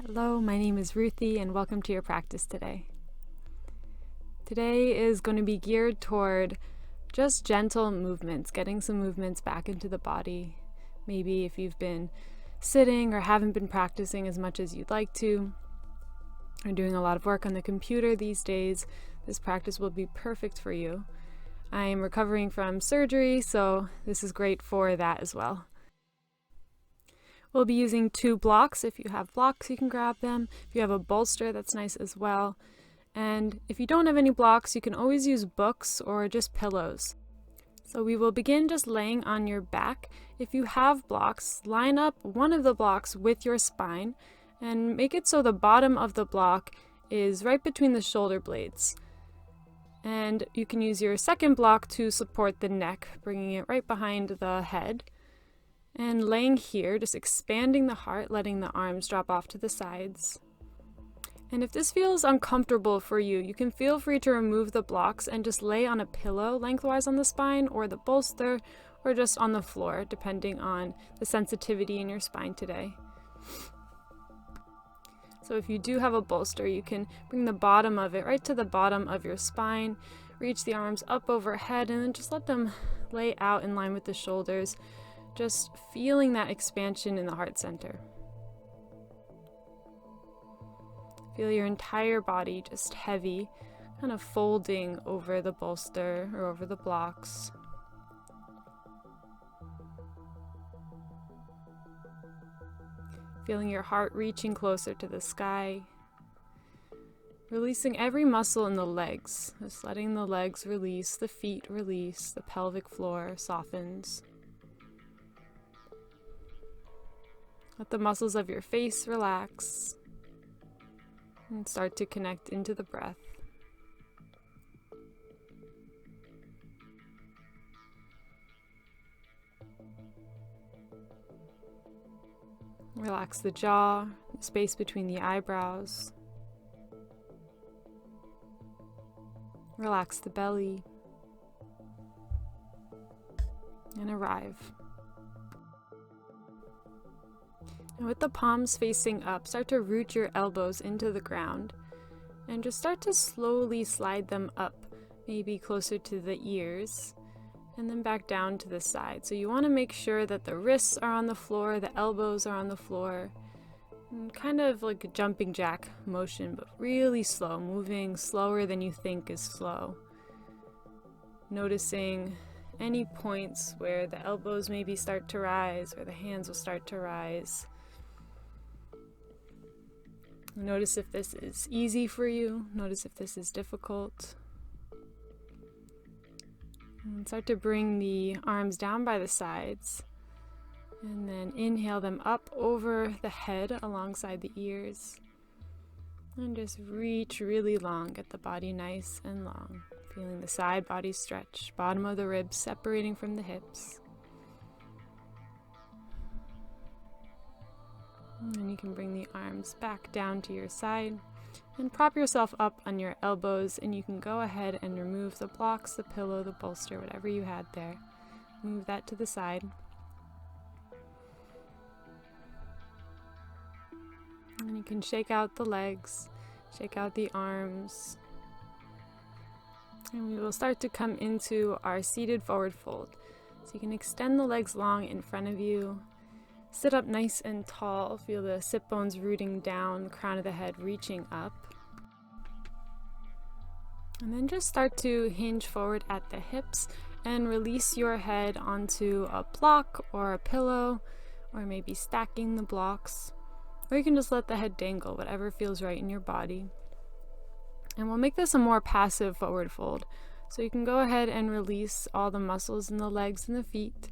Hello, my name is Ruthie and welcome to your practice today. Today is going to be geared toward just gentle movements, getting some movements back into the body. Maybe if you've been sitting or haven't been practicing as much as you'd like to, or doing a lot of work on the computer these days, this practice will be perfect for you. I am recovering from surgery, so this is great for that as well. We'll be using 2 blocks. If you have blocks, you can grab them. If you have a bolster, that's nice as well. And if you don't have any blocks, you can always use books or just pillows. So we will begin just laying on your back. If you have blocks, line up one of the blocks with your spine and make it so the bottom of the block is right between the shoulder blades. And you can use your second block to support the neck, bringing it right behind the head. And laying here, just expanding the heart, letting the arms drop off to the sides. And if this feels uncomfortable for you, you can feel free to remove the blocks and just lay on a pillow lengthwise on the spine or the bolster or just on the floor, depending on the sensitivity in your spine today. So if you do have a bolster, you can bring the bottom of it right to the bottom of your spine, reach the arms up overhead, and then just let them lay out in line with the shoulders. Just feeling that expansion in the heart center. Feel your entire body just heavy, kind of folding over the bolster or over the blocks. Feeling your heart reaching closer to the sky. Releasing every muscle in the legs, just letting the legs release, the feet release, the pelvic floor softens. Let the muscles of your face relax and start to connect into the breath. Relax the jaw, the space between the eyebrows. Relax the belly and arrive. And with the palms facing up, start to root your elbows into the ground and just start to slowly slide them up, maybe closer to the ears, and then back down to the side. So you want to make sure that the wrists are on the floor, the elbows are on the floor, and kind of like a jumping jack motion, but really slow, moving slower than you think is slow. Noticing any points where the elbows maybe start to rise or the hands will start to rise. Notice if this is easy for you. Notice if this is difficult. And start to bring the arms down by the sides. And then inhale them up over the head alongside the ears. And just reach really long. Get the body nice and long. Feeling the side body stretch. Bottom of the ribs separating from the hips. And you can bring the arms back down to your side and prop yourself up on your elbows, and you can go ahead and remove the blocks, the pillow, the bolster, whatever you had there. Move that to the side. And you can shake out the legs, shake out the arms. And we will start to come into our seated forward fold. So you can extend the legs long in front of you. Sit up nice and tall. Feel the sit bones rooting down, the crown of the head reaching up. And then just start to hinge forward at the hips and release your head onto a block or a pillow, or maybe stacking the blocks. Or you can just let the head dangle, whatever feels right in your body. And we'll make this a more passive forward fold. So you can go ahead and release all the muscles in the legs and the feet.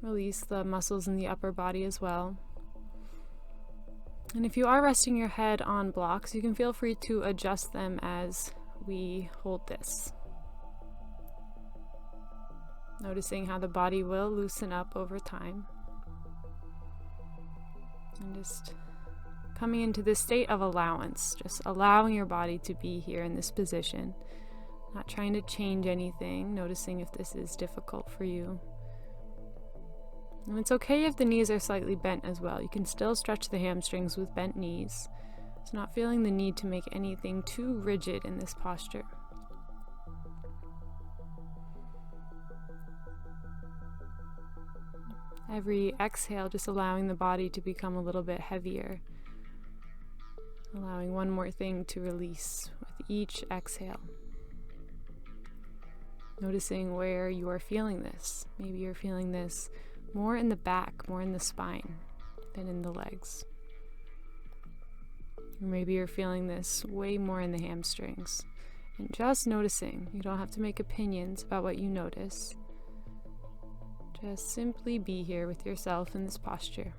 Release the muscles in the upper body as well. And if you are resting your head on blocks, you can feel free to adjust them as we hold this. Noticing how the body will loosen up over time. And just coming into this state of allowance, just allowing your body to be here in this position. Not trying to change anything, noticing if this is difficult for you. And it's okay if the knees are slightly bent as well. You can still stretch the hamstrings with bent knees. So not feeling the need to make anything too rigid in this posture. Every exhale, just allowing the body to become a little bit heavier. Allowing one more thing to release with each exhale. Noticing where you are feeling this. Maybe you're feeling this more in the back, more in the spine than in the legs. Or maybe you're feeling this way more in the hamstrings. And just noticing. You don't have to make opinions about what you notice. Just simply be here with yourself in this posture.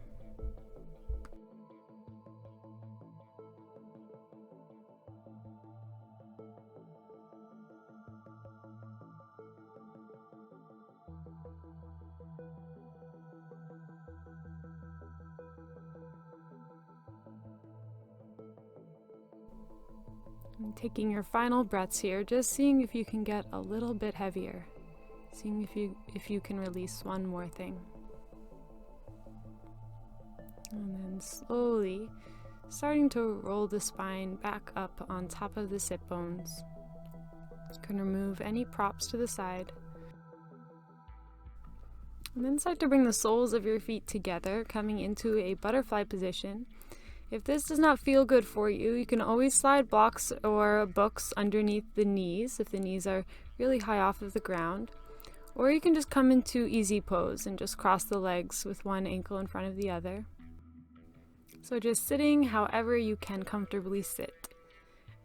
And taking your final breaths here, just seeing if you can get a little bit heavier. Seeing if you can release one more thing. And then slowly starting to roll the spine back up on top of the sit bones. You can remove any props to the side. And then start to bring the soles of your feet together, coming into a butterfly position. If this does not feel good for you, you can always slide blocks or books underneath the knees if the knees are really high off of the ground. Or you can just come into easy pose and just cross the legs with one ankle in front of the other. So just sitting however you can comfortably sit.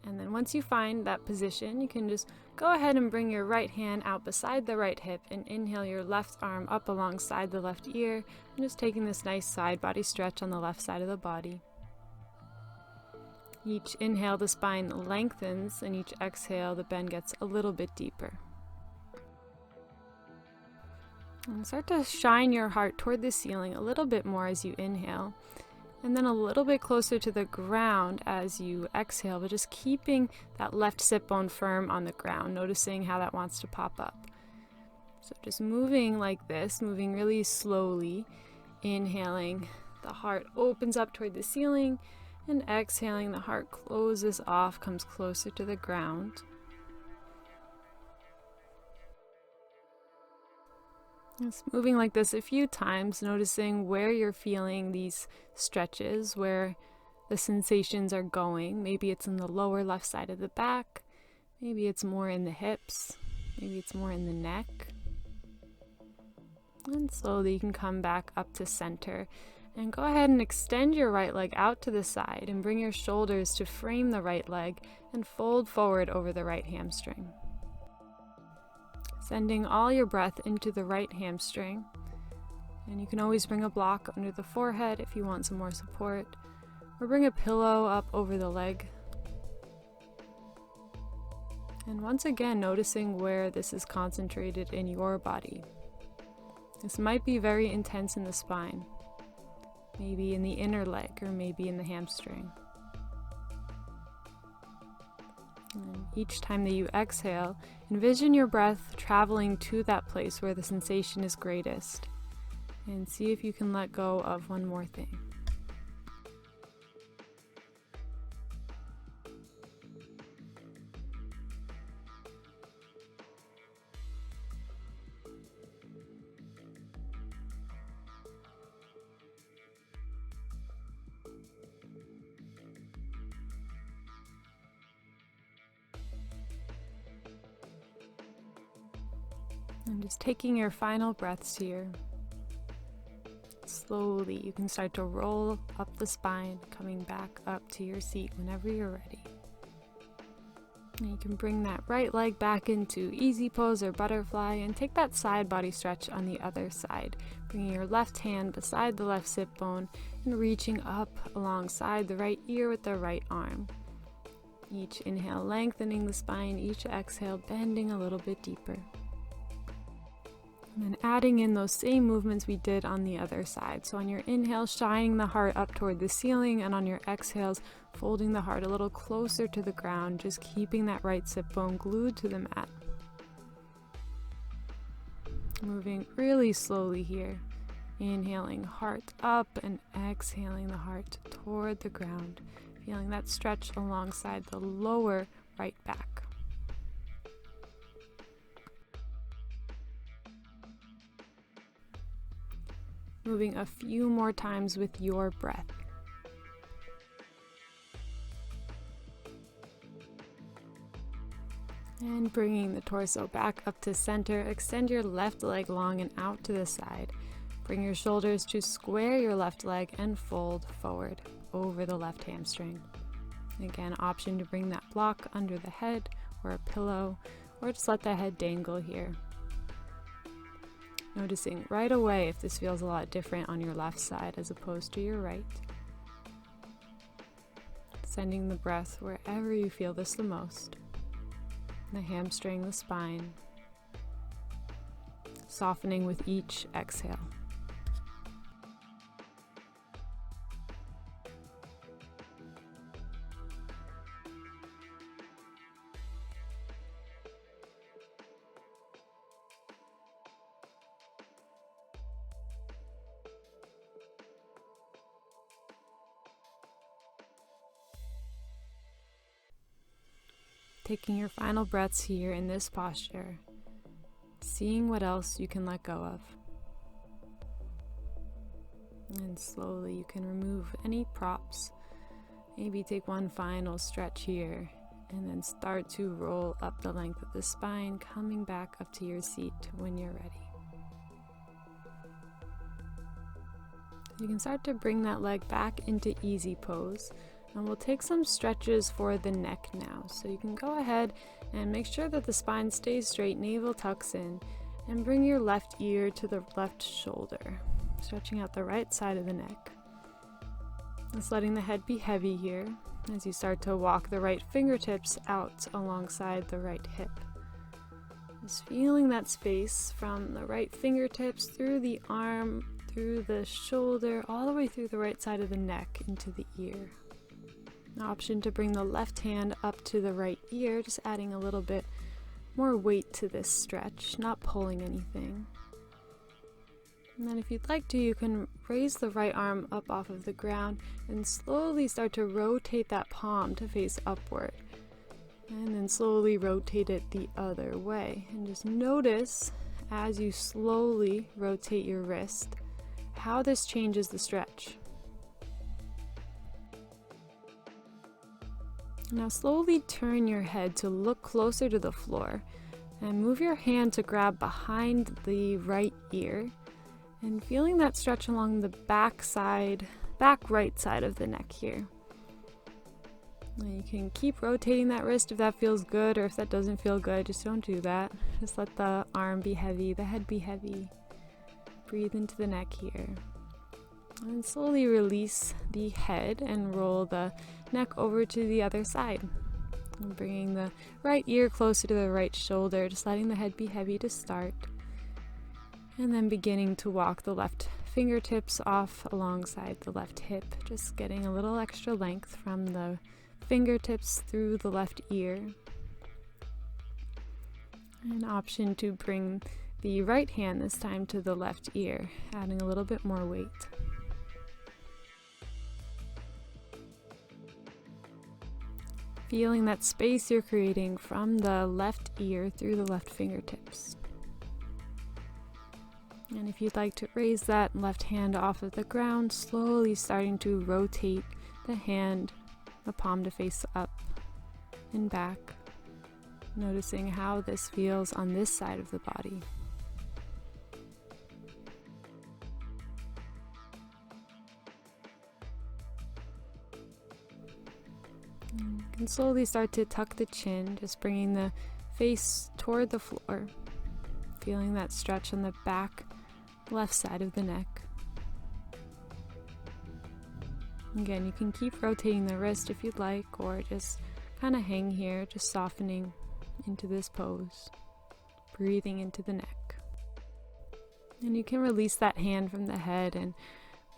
And then once you find that position, you can just go ahead and bring your right hand out beside the right hip and inhale your left arm up alongside the left ear, and just taking this nice side body stretch on the left side of the body. Each inhale, the spine lengthens, and each exhale, the bend gets a little bit deeper. And start to shine your heart toward the ceiling a little bit more as you inhale, and then a little bit closer to the ground as you exhale, but just keeping that left sit bone firm on the ground, noticing how that wants to pop up. So just moving like this, moving really slowly, inhaling, the heart opens up toward the ceiling, and exhaling, the heart closes off, comes closer to the ground. Just moving like this a few times, noticing where you're feeling these stretches, where the sensations are going. Maybe it's in the lower left side of the back, maybe it's more in the hips, maybe it's more in the neck. And slowly you can come back up to center and go ahead and extend your right leg out to the side and bring your shoulders to frame the right leg and fold forward over the right hamstring. Sending all your breath into the right hamstring. And you can always bring a block under the forehead if you want some more support, or bring a pillow up over the leg. And once again, noticing where this is concentrated in your body. This might be very intense in the spine, maybe in the inner leg, or maybe in the hamstring. And each time that you exhale, envision your breath traveling to that place where the sensation is greatest, and see if you can let go of one more thing. And just taking your final breaths here. Slowly, you can start to roll up the spine, coming back up to your seat whenever you're ready. And you can bring that right leg back into easy pose or butterfly, and take that side body stretch on the other side, bringing your left hand beside the left sit bone and reaching up alongside the right ear with the right arm. Each inhale lengthening the spine, each exhale bending a little bit deeper. And then adding in those same movements we did on the other side. So on your inhale, shining the heart up toward the ceiling, and on your exhales, folding the heart a little closer to the ground, just keeping that right sit bone glued to the mat. Moving really slowly here, Inhaling heart up and exhaling the heart toward the ground. Feeling that stretch alongside the lower right back. Moving a few more times with your breath. And bringing the torso back up to center, extend your left leg long and out to the side. Bring your shoulders to square your left leg and fold forward over the left hamstring. Again, option to bring that block under the head or a pillow, or just let the head dangle here. Noticing right away if this feels a lot different on your left side as opposed to your right. Sending the breath wherever you feel this the most. The hamstring, the spine. Softening with each exhale. Taking your final breaths here in this posture, seeing what else you can let go of. And slowly you can remove any props. Maybe take one final stretch here, and then start to roll up the length of the spine, coming back up to your seat when you're ready. You can start to bring that leg back into easy pose. And we'll take some stretches for the neck now. So you can go ahead and make sure that the spine stays straight, navel tucks in, and bring your left ear to the left shoulder, stretching out the right side of the neck. Just letting the head be heavy here as you start to walk the right fingertips out alongside the right hip. Just feeling that space from the right fingertips through the arm, through the shoulder, all the way through the right side of the neck into the ear. An option to bring the left hand up to the right ear, just adding a little bit more weight to this stretch, not pulling anything. And then if you'd like to, you can raise the right arm up off of the ground and slowly start to rotate that palm to face upward. And then slowly rotate it the other way. And just notice as you slowly rotate your wrist, how this changes the stretch. Now slowly turn your head to look closer to the floor and move your hand to grab behind the right ear and feeling that stretch along the back right side of the neck here. Now you can keep rotating that wrist if that feels good, or if that doesn't feel good, just don't do that. Just let the arm be heavy, the head be heavy. Breathe into the neck here. And slowly release the head and roll the neck over to the other side. And bringing the right ear closer to the right shoulder, just letting the head be heavy to start. And then beginning to walk the left fingertips off alongside the left hip, just getting a little extra length from the fingertips through the left ear. An option to bring the right hand this time to the left ear, adding a little bit more weight. Feeling that space you're creating from the left ear through the left fingertips. And if you'd like to raise that left hand off of the ground, slowly starting to rotate the hand, the palm to face up and back, noticing how this feels on this side of the body. You can slowly start to tuck the chin, just bringing the face toward the floor, feeling that stretch on the back left side of the neck. Again, you can keep rotating the wrist if you'd like, or just kind of hang here, just softening into this pose, breathing into the neck. And you can release that hand from the head and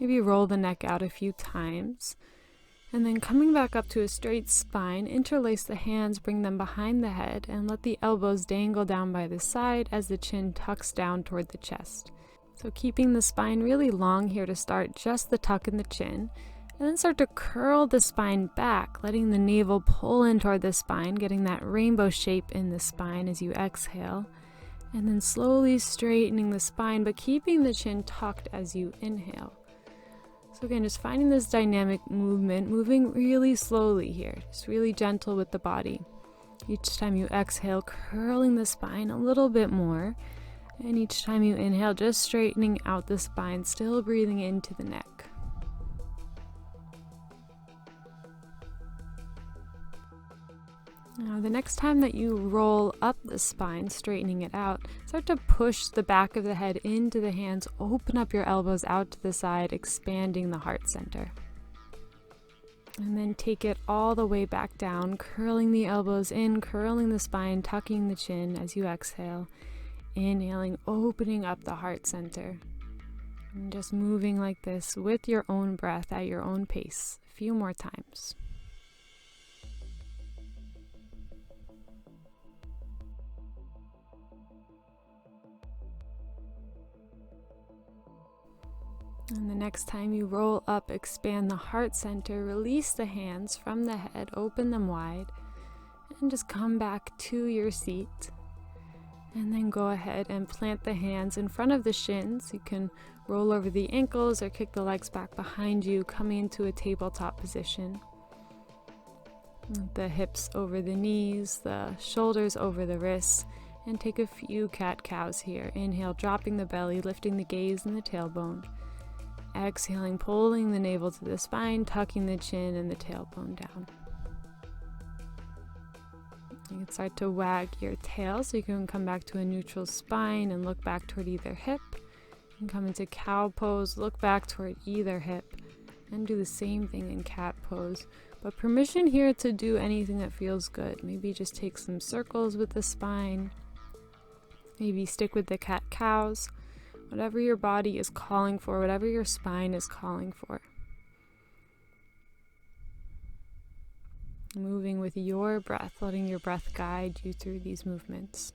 maybe roll the neck out a few times. And then coming back up to a straight spine, interlace the hands, bring them behind the head, and let the elbows dangle down by the side as the chin tucks down toward the chest. So keeping the spine really long here to start, just the tuck in the chin. And then start to curl the spine back, letting the navel pull in toward the spine, getting that rainbow shape in the spine as you exhale. And then slowly straightening the spine, but keeping the chin tucked as you inhale. So again, just finding this dynamic movement, moving really slowly here, just really gentle with the body. Each time you exhale, curling the spine a little bit more. And each time you inhale, just straightening out the spine, still breathing into the neck. Now, the next time that you roll up the spine, straightening it out, start to push the back of the head into the hands, open up your elbows out to the side, expanding the heart center. And then take it all the way back down, curling the elbows in, curling the spine, tucking the chin as you exhale. Inhaling, opening up the heart center. And just moving like this with your own breath at your own pace. A few more times. And the next time you roll up, expand the heart center, release the hands from the head, open them wide, and just come back to your seat. And then go ahead and plant the hands in front of the shins. You can roll over the ankles or kick the legs back behind you, coming into a tabletop position. The hips over the knees, the shoulders over the wrists, and take a few cat-cows here. Inhale, dropping the belly, lifting the gaze and the tailbone. Exhaling, pulling the navel to the spine, tucking the chin and the tailbone down. You can start to wag your tail so you can come back to a neutral spine and look back toward either hip. You can come into cow pose, look back toward either hip, and do the same thing in cat pose. But permission here to do anything that feels good. Maybe just take some circles with the spine. Maybe stick with the cat-cows. Whatever your body is calling for, whatever your spine is calling for. Moving with your breath, letting your breath guide you through these movements.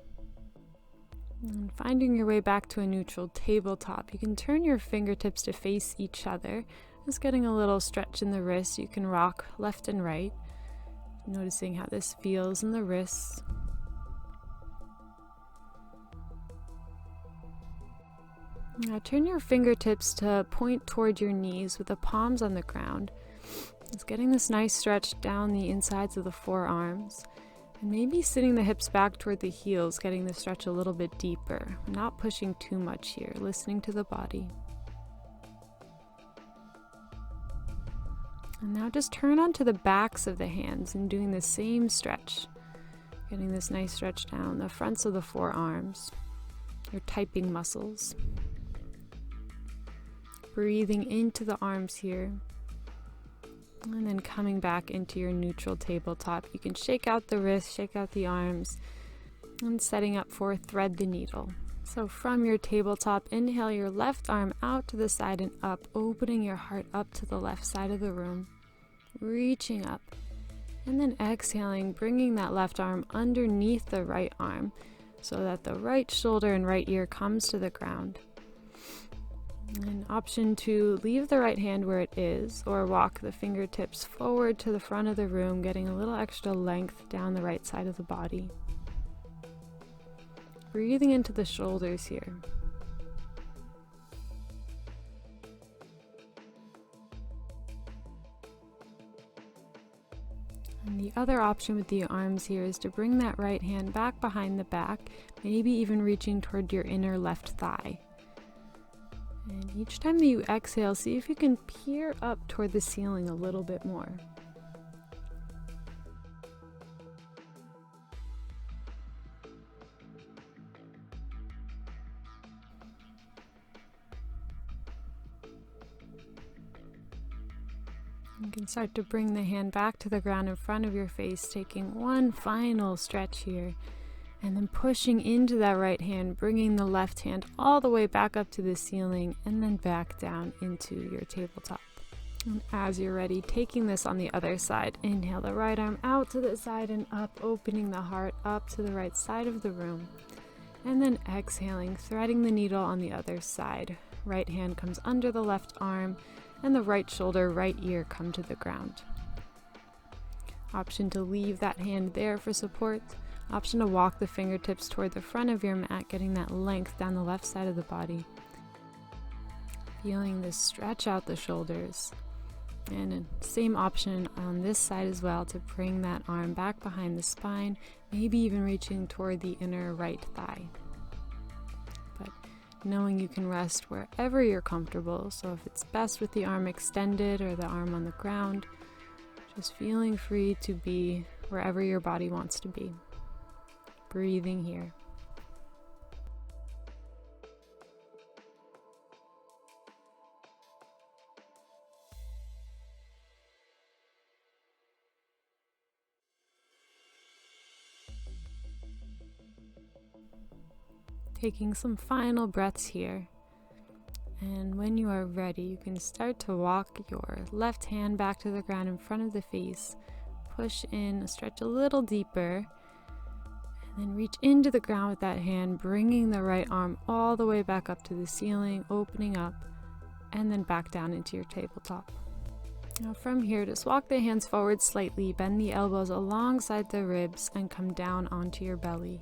And finding your way back to a neutral tabletop, you can turn your fingertips to face each other. Just getting a little stretch in the wrists. You can rock left and right, noticing how this feels in the wrists. Now turn your fingertips to point toward your knees with the palms on the ground. It's getting this nice stretch down the insides of the forearms. And maybe sitting the hips back toward the heels, getting the stretch a little bit deeper. Not pushing too much here, listening to the body. And now just turn onto the backs of the hands and doing the same stretch. Getting this nice stretch down the fronts of the forearms, your typing muscles. Breathing into the arms here. And then coming back into your neutral tabletop. You can shake out the wrists, shake out the arms, and setting up for thread the needle. So from your tabletop, inhale your left arm out to the side and up, opening your heart up to the left side of the room, reaching up. And then exhaling, bringing that left arm underneath the right arm so that the right shoulder and right ear comes to the ground. And option 2, leave the right hand where it is or walk the fingertips forward to the front of the room, getting a little extra length down the right side of the body. Breathing into the shoulders here. And the other option with the arms here is to bring that right hand back behind the back, maybe even reaching toward your inner left thigh. And each time that you exhale, see if you can peer up toward the ceiling a little bit more. You can start to bring the hand back to the ground in front of your face, taking one final stretch here. And then pushing into that right hand, bringing the left hand all the way back up to the ceiling and then back down into your tabletop. And as you're ready, taking this on the other side, inhale the right arm out to the side and up, opening the heart up to the right side of the room. And then exhaling, threading the needle on the other side. Right hand comes under the left arm, and the right shoulder, right ear come to the ground. Option to leave that hand there for support. Option to walk the fingertips toward the front of your mat, getting that length down the left side of the body. Feeling this stretch out the shoulders. And same option on this side as well, to bring that arm back behind the spine, maybe even reaching toward the inner right thigh. But knowing you can rest wherever you're comfortable, so if it's best with the arm extended or the arm on the ground, just feeling free to be wherever your body wants to be. Breathing here. Taking some final breaths here. And when you are ready, you can start to walk your left hand back to the ground in front of the face. Push in, stretch a little deeper, and then reach into the ground with that hand, bringing the right arm all the way back up to the ceiling, opening up, and then back down into your tabletop. Now from here, just walk the hands forward slightly, bend the elbows alongside the ribs, and come down onto your belly.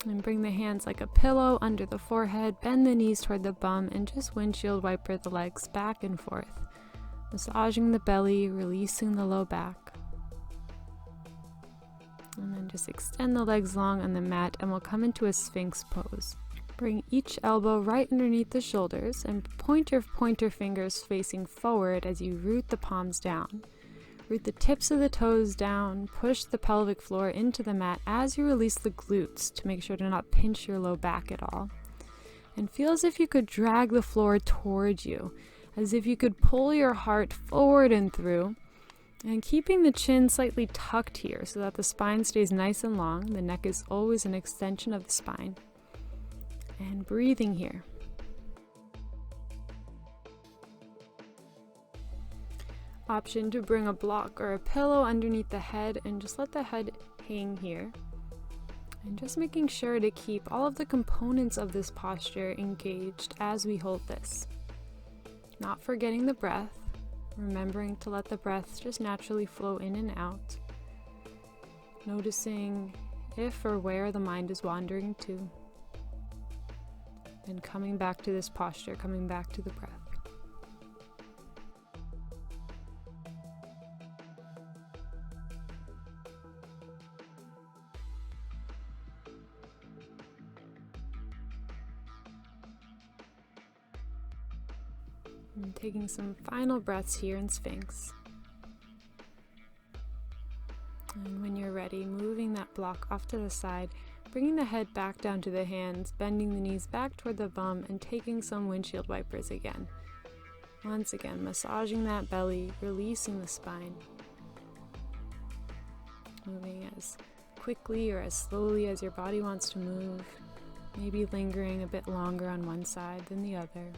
And bring the hands like a pillow under the forehead, bend the knees toward the bum, and just windshield wiper the legs back and forth. Massaging the belly, releasing the low back. And then just extend the legs long on the mat, and we'll come into a Sphinx pose. Bring each elbow right underneath the shoulders, and point your pointer fingers facing forward as you root the palms down. Root the tips of the toes down, push the pelvic floor into the mat as you release the glutes to make sure to not pinch your low back at all. And feel as if you could drag the floor towards you, as if you could pull your heart forward and through, and keeping the chin slightly tucked here so that the spine stays nice and long. The neck is always an extension of the spine. And breathing here. Option to bring a block or a pillow underneath the head and just let the head hang here. And just making sure to keep all of the components of this posture engaged as we hold this. Not forgetting the breath, remembering to let the breath just naturally flow in and out. Noticing if or where the mind is wandering to. And coming back to this posture, coming back to the breath. And taking some final breaths here in Sphinx. And when you're ready, moving that block off to the side, bringing the head back down to the hands, bending the knees back toward the bum, and taking some windshield wipers again. Once again, massaging that belly, releasing the spine. Moving as quickly or as slowly as your body wants to move, maybe lingering a bit longer on one side than the other.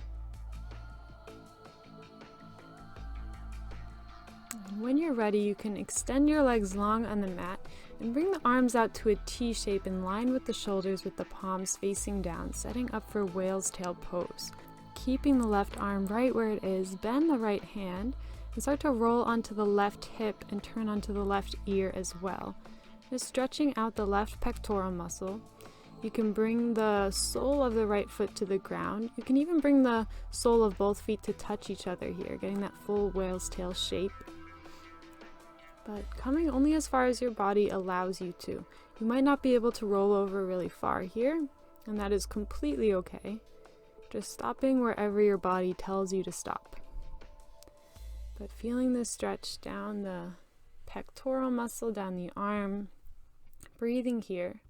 When you're ready, you can extend your legs long on the mat and bring the arms out to a T shape in line with the shoulders with the palms facing down, setting up for whale's tail pose. Keeping the left arm right where it is, bend the right hand and start to roll onto the left hip and turn onto the left ear as well. Just stretching out the left pectoral muscle. You can bring the sole of the right foot to the ground. You can even bring the sole of both feet to touch each other here, getting that full whale's tail shape. But coming only as far as your body allows you to. You might not be able to roll over really far here, and that is completely okay. Just stopping wherever your body tells you to stop. But feeling the stretch down the pectoral muscle, down the arm, breathing here.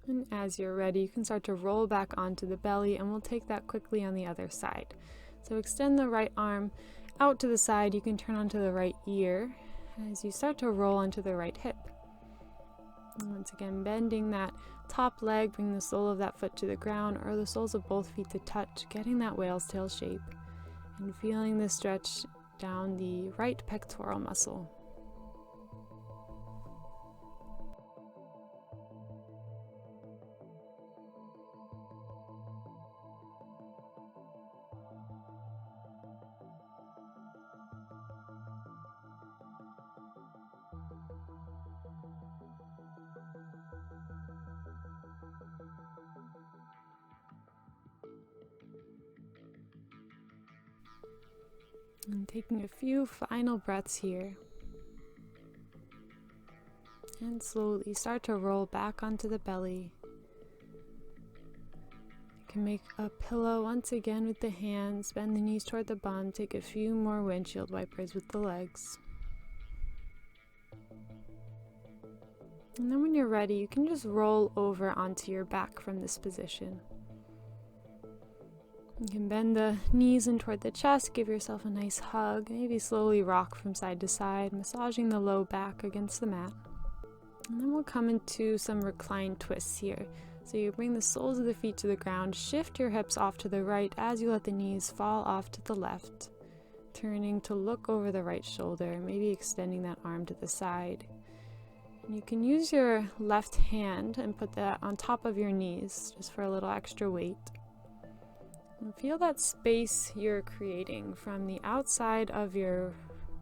And as you're ready, you can start to roll back onto the belly, and we'll take that quickly on the other side. So extend the right arm out to the side. You can turn onto the right ear as you start to roll onto the right hip. And once again, bending that top leg, bring the sole of that foot to the ground or the soles of both feet to touch, getting that whale's tail shape, and feeling the stretch down the right pectoral muscle. And taking a few final breaths here. And slowly start to roll back onto the belly. You can make a pillow once again with the hands, bend the knees toward the bum, take a few more windshield wipers with the legs. And then when you're ready, you can just roll over onto your back from this position. You can bend the knees in toward the chest, give yourself a nice hug, maybe slowly rock from side to side, massaging the low back against the mat. And then we'll come into some reclined twists here. So you bring the soles of the feet to the ground, shift your hips off to the right as you let the knees fall off to the left, turning to look over the right shoulder, maybe extending that arm to the side. And you can use your left hand and put that on top of your knees just for a little extra weight. And feel that space you're creating from the outside of your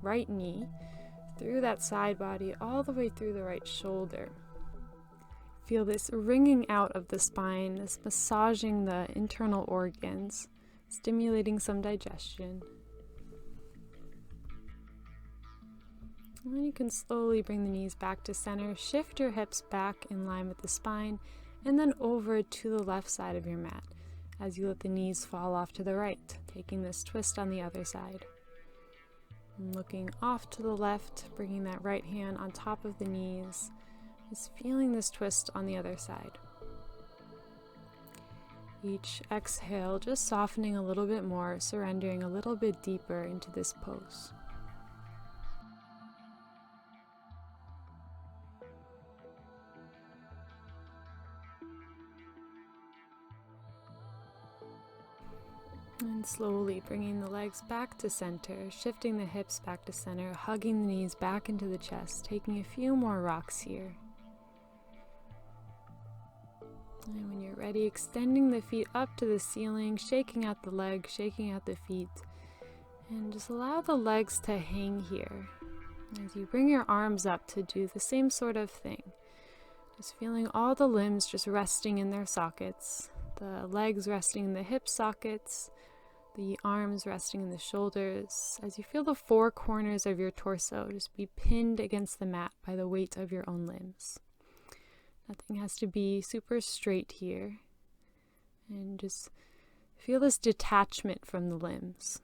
right knee through that side body all the way through the right shoulder. Feel this wringing out of the spine, this massaging the internal organs, stimulating some digestion. And then you can slowly bring the knees back to center, shift your hips back in line with the spine, and then over to the left side of your mat as you let the knees fall off to the right, taking this twist on the other side. And looking off to the left, bringing that right hand on top of the knees, just feeling this twist on the other side. Each exhale, just softening a little bit more, surrendering a little bit deeper into this pose. And slowly bringing the legs back to center, shifting the hips back to center, hugging the knees back into the chest, taking a few more rocks here. And when you're ready, extending the feet up to the ceiling, shaking out the legs, shaking out the feet, and just allow the legs to hang here. As you bring your arms up to do the same sort of thing, just feeling all the limbs just resting in their sockets, the legs resting in the hip sockets, the arms resting in the shoulders, as you feel the four corners of your torso just be pinned against the mat by the weight of your own limbs. Nothing has to be super straight here. And just feel this detachment from the limbs.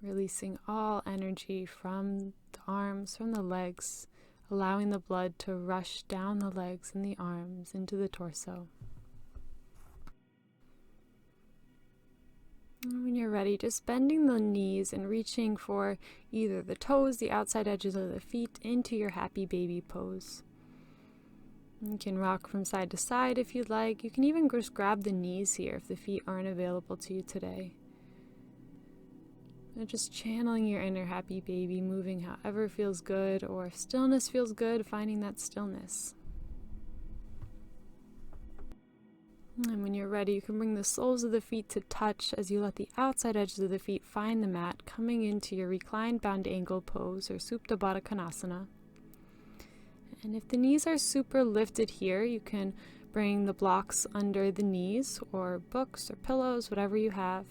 Releasing all energy from the arms, from the legs, allowing the blood to rush down the legs and the arms into the torso. And when you're ready, just bending the knees and reaching for either the toes, the outside edges of the feet into your happy baby pose. You can rock from side to side if you'd like. You can even just grab the knees here if the feet aren't available to you today. And just channeling your inner happy baby, moving however feels good, or if stillness feels good, finding that stillness. And when you're ready, you can bring the soles of the feet to touch as you let the outside edges of the feet find the mat, coming into your reclined bound angle pose or Supta Baddha Konasana. And if the knees are super lifted here, you can bring the blocks under the knees or books or pillows, whatever you have.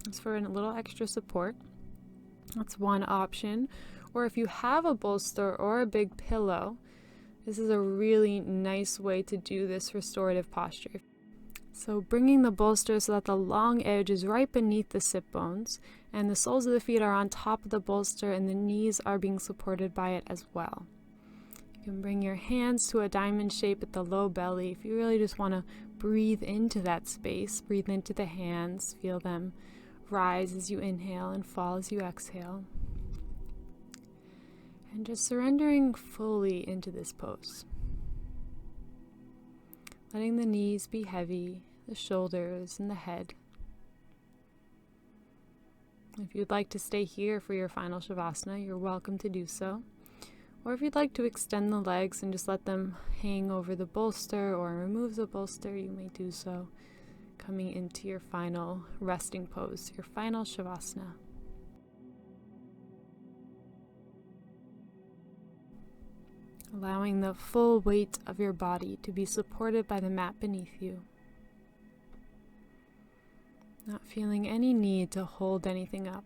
It's for a little extra support. That's one option. Or if you have a bolster or a big pillow, this is a really nice way to do this restorative posture. So bringing the bolster so that the long edge is right beneath the sit bones and the soles of the feet are on top of the bolster and the knees are being supported by it as well. You can bring your hands to a diamond shape at the low belly if you really just want to breathe into that space, breathe into the hands, feel them rise as you inhale and fall as you exhale. And just surrendering fully into this pose. Letting the knees be heavy, the shoulders and the head. If you'd like to stay here for your final Shavasana, you're welcome to do so. Or if you'd like to extend the legs and just let them hang over the bolster or remove the bolster, you may do so, coming into your final resting pose, your final Shavasana. Allowing the full weight of your body to be supported by the mat beneath you. Not feeling any need to hold anything up.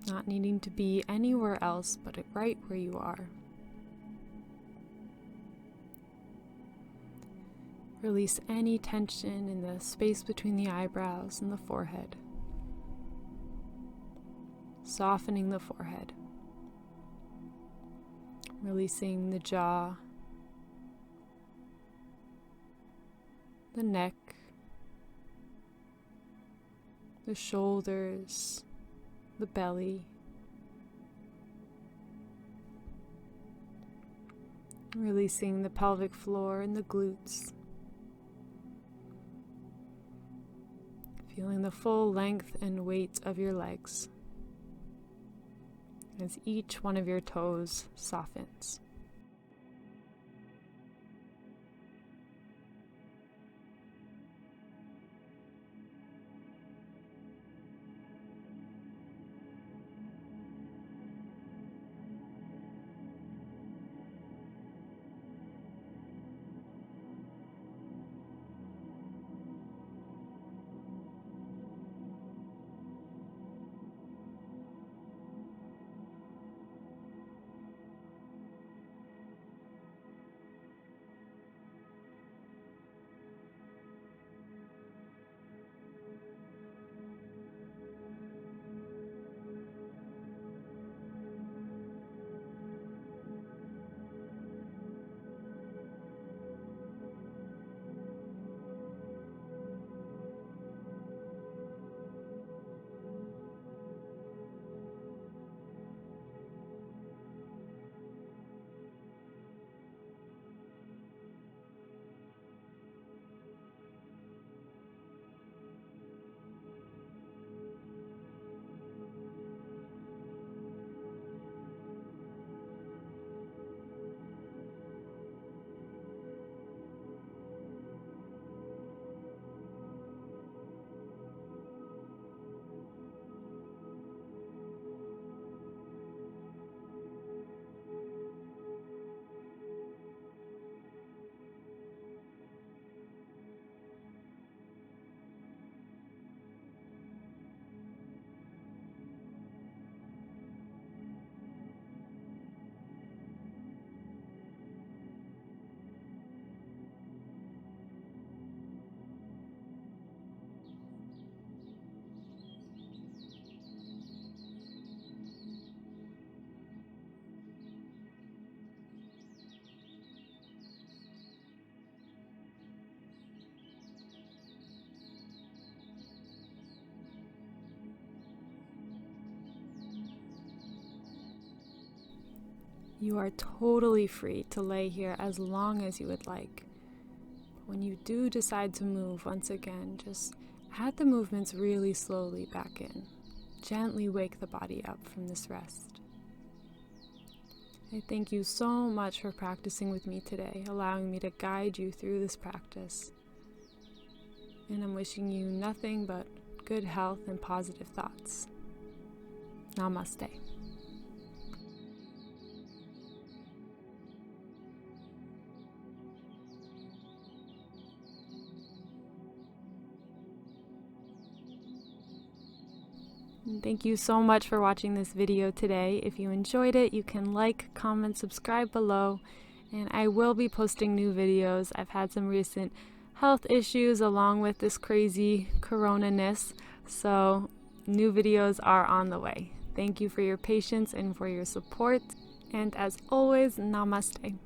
Not needing to be anywhere else but right where you are. Release any tension in the space between the eyebrows and the forehead. Softening the forehead. Releasing the jaw, the neck, the shoulders, the belly. Releasing the pelvic floor and the glutes. Feeling the full length and weight of your legs as each one of your toes softens. You are totally free to lay here as long as you would like. When you do decide to move once again, just add the movements really slowly back in. Gently wake the body up from this rest. I thank you so much for practicing with me today, allowing me to guide you through this practice. And I'm wishing you nothing but good health and positive thoughts. Namaste. Thank you so much for watching this video today. If you enjoyed it, you can like, comment, subscribe below, and I will be posting new videos. I've had some recent health issues along with this crazy corona-ness, so new videos are on the way. Thank you for your patience and for your support, and as always, namaste.